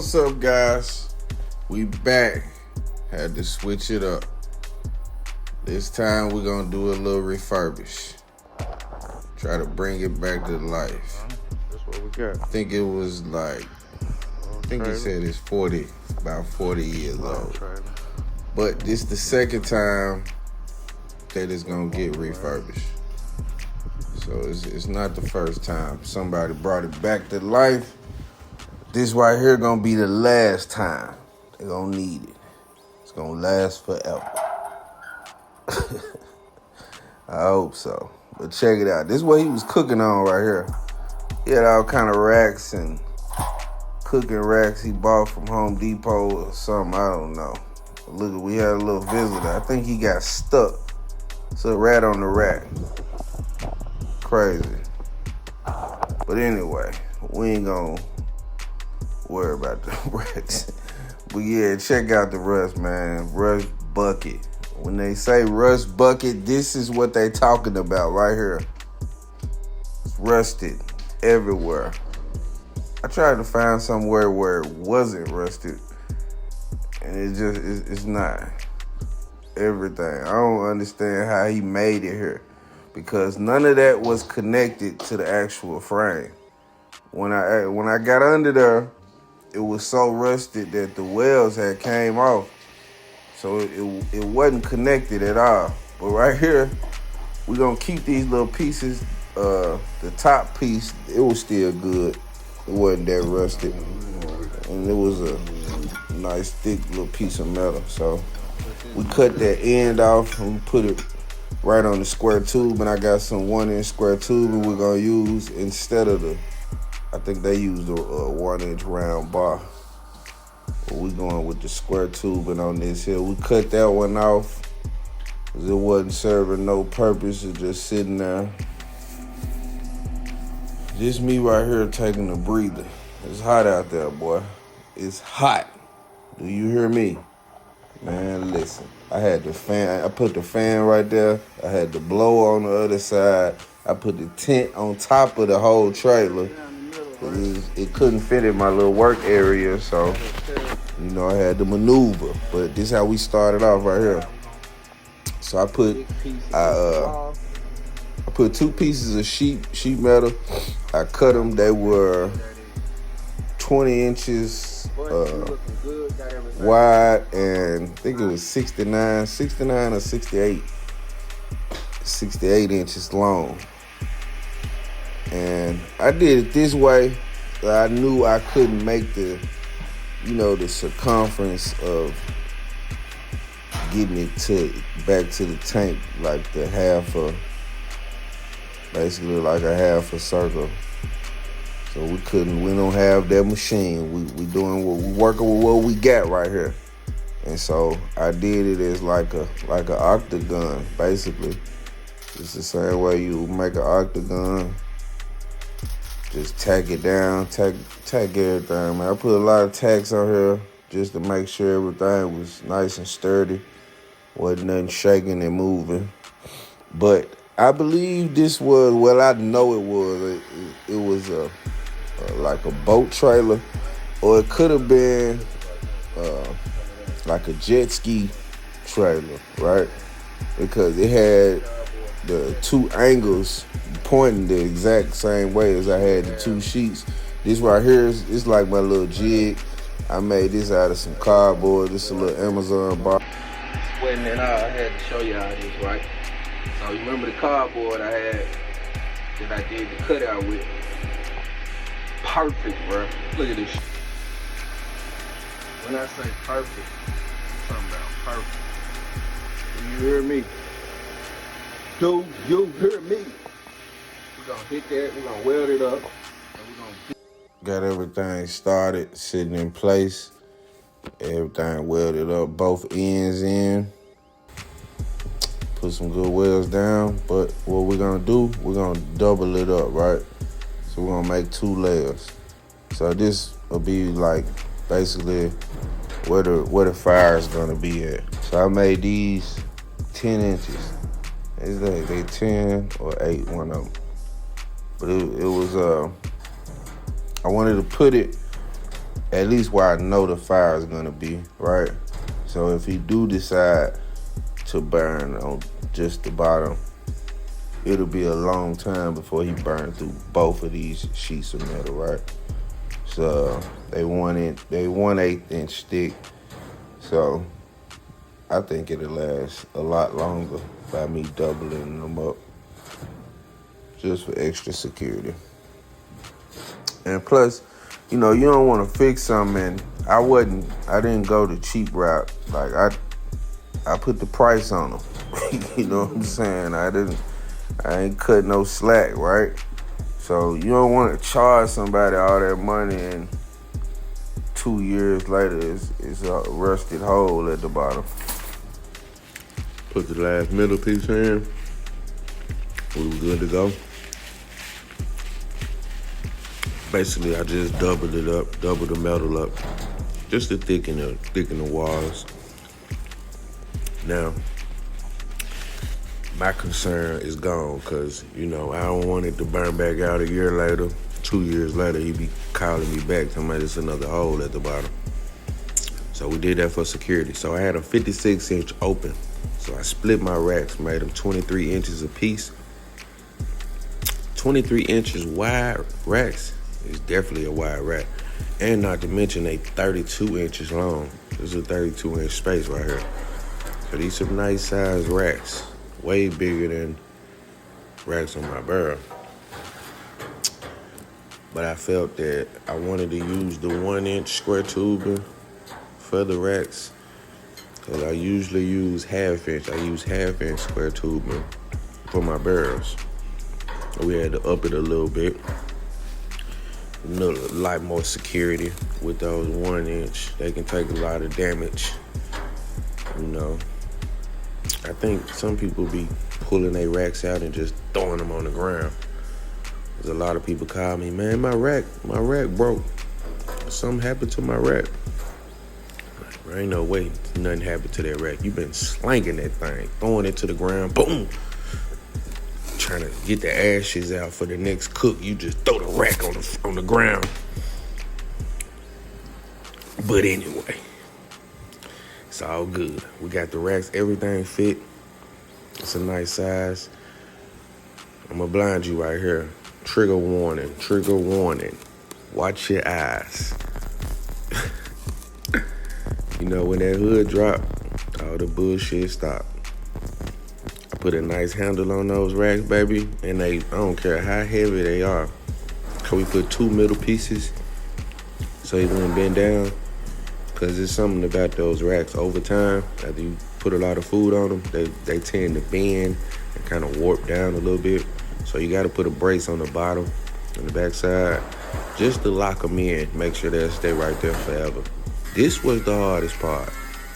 What's up, guys? We back. Had to switch it up. This time we're gonna do a little refurbish. Try to bring it back to life. That's what we got. I think it was like, I think he said it's about 40 years old. But this the second time that it's gonna get refurbished. So it's not the first time somebody brought it back to life. This right here gonna be the last time they're gonna need it. It's gonna last forever. I hope so. But check it out. This is what he was cooking on right here. He had all kind of racks and cooking racks he bought from Home Depot or something. I don't know. Look, we had a little visitor. I think he got stuck. So right on the rack. Crazy. But anyway, we ain't gonna worry about the racks. But yeah, check out the rust, man. Rust bucket. When they say rust bucket, this is what they talking about right here. It's rusted everywhere. I tried to find somewhere where it wasn't rusted, and it's not. Everything. I don't understand how he made it here, because none of that was connected to the actual frame. When I got under there, it was so rusted that the welds had came off. So it wasn't connected at all. But right here, we're gonna keep these little pieces. The top piece, it was still good. It wasn't that rusted. And it was a nice thick little piece of metal. So we cut that end off and we put it right on the square tube. And I got some 1-inch square tube and we're gonna use, instead of I think they used a 1-inch round bar. But we going with the square tubing on this here. We cut that one off because it wasn't serving no purpose. It just sitting there. This me right here taking a breather. It's hot out there, boy. It's hot. Do you hear me? Man, listen. I had the fan. I put the fan right there. I had the blower on the other side. I put the tent on top of the whole trailer. It couldn't fit in my little work area, so I had to maneuver. But this is how we started off right here. So I put 2 pieces of sheet metal. I cut them. They were 20 inches wide, and I think it was 69 or 68 inches long. And I did it this way. I knew I couldn't make the circumference of getting it back to the tank, like basically like a half a circle. So we don't have that machine. We working with what we got right here. And so I did it as like an octagon, basically. It's the same way you make an octagon. Just tack it down, tack everything, man. I put a lot of tacks on here just to make sure everything was nice and sturdy. Wasn't nothing shaking and moving. But I believe this was, well, I know it was. It was like a boat trailer, or it could have been like a jet ski trailer, right? Because it had the 2 angles pointing the exact same way as I had the 2 sheets. This right here is like my little jig. I made this out of some cardboard. This is a little Amazon box. When then I had to show y'all this, right? So you remember the cardboard I had that I did the cutout with? Perfect, bro. Look at this. When I say perfect, I'm talking about perfect. Do you hear me? Do you hear me? We're gonna hit that, we're gonna weld it up, and we're gonna got everything started, sitting in place. Everything welded up, both ends in. Put some good welds down, but what we're gonna do, we're gonna double it up, right? So we're gonna make 2 layers. So this will be like basically where the fire is gonna be at. So I made these 10 inches. It's like they 10 or 8, one of them. But it was I wanted to put it at least where I know the fire is gonna be, right? So if he do decide to burn on just the bottom, it'll be a long time before he burns through both of these sheets of metal, right? So they 1/8 inch thick. So I think it'll last a lot longer by me doubling them up just for extra security. And plus, you don't want to fix something. And I didn't go the cheap route. Like I put the price on them. You know what I'm saying? I ain't cut no slack, right? So you don't want to charge somebody all that money and 2 years later it's a rusted hole at the bottom. Put the last middle piece in. We were good to go. Basically, I just doubled it up, doubled the metal up, just to thicken the walls. Now, my concern is gone because, I don't want it to burn back out a year later. 2 years later, he be calling me back, telling me there's another hole at the bottom. So we did that for security. So I had a 56-inch open. So I split my racks, made them 23 inches apiece. 23 inches wide racks is definitely a wide rack. And not to mention they 32 inches long. This is a 32-inch space right here. So these some nice size racks. Way bigger than racks on my barrel. But I felt that I wanted to use the 1-inch square tubing for the racks. Because I usually use half-inch. I use half-inch square tubing for my barrels. We had to up it a little bit. A lot more security with those 1-inch. They can take a lot of damage. I think some people be pulling their racks out and just throwing them on the ground. There's a lot of people call me, man, my rack broke. Something happened to my rack. There ain't no way nothing happened to that rack. You been slanging that thing, throwing it to the ground, boom. Trying to get the ashes out for the next cook. You just throw the rack on the ground. But anyway, it's all good. We got the racks, everything fit. It's a nice size. I'm gonna blind you right here. Trigger warning. Watch your eyes. When that hood drop, all the bullshit stop. I put a nice handle on those racks, baby, and I don't care how heavy they are. Can we put 2 middle pieces so they won't bend down? Because there's something about those racks over time. After you put a lot of food on them, they tend to bend and kind of warp down a little bit. So you got to put a brace on the bottom and the backside just to lock them in. Make sure they'll stay right there forever. This was the hardest part.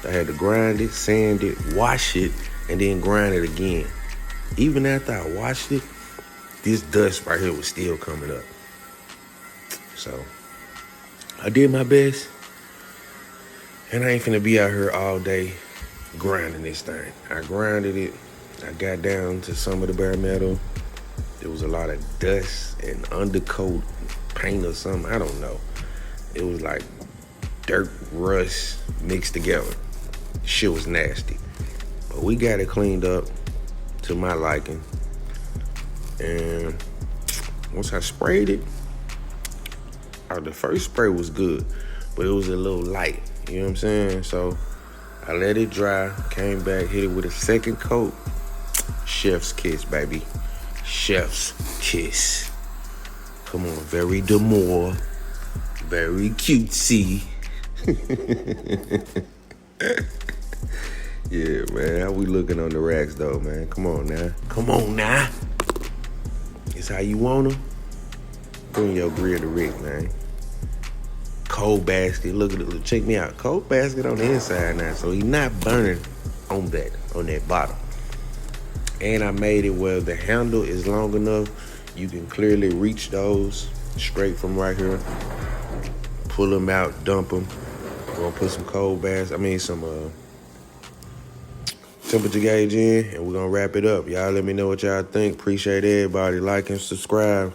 I had to grind it, sand it, wash it, and then grind it again. Even after I washed it, this dust right here was still coming up. So I did my best, and I ain't finna be out here all day grinding this thing. I grinded it. I got down to some of the bare metal. There was a lot of dust and undercoat paint or something. I don't know. It was like dirt, rust mixed together. Shit was nasty. But we got it cleaned up to my liking. And once I sprayed it, the first spray was good, but it was a little light. You know what I'm saying? So I let it dry, came back, hit it with a second coat. Chef's kiss, baby. Chef's kiss. Come on, very demure, very cutesy. Yeah, man, how we looking on the racks though, man? Come on now. It's how you want them. Bring your grill to Rick, man. Cold basket, look at it, check me out. Cold basket on the inside now, so he's not burning on that bottom. And I made it where the handle is long enough, you can clearly reach those straight from right here. Pull them out, dump them. We're gonna put some some temperature gauge in, and we're gonna wrap it up. Y'all let me know what y'all think. Appreciate everybody. Like and subscribe.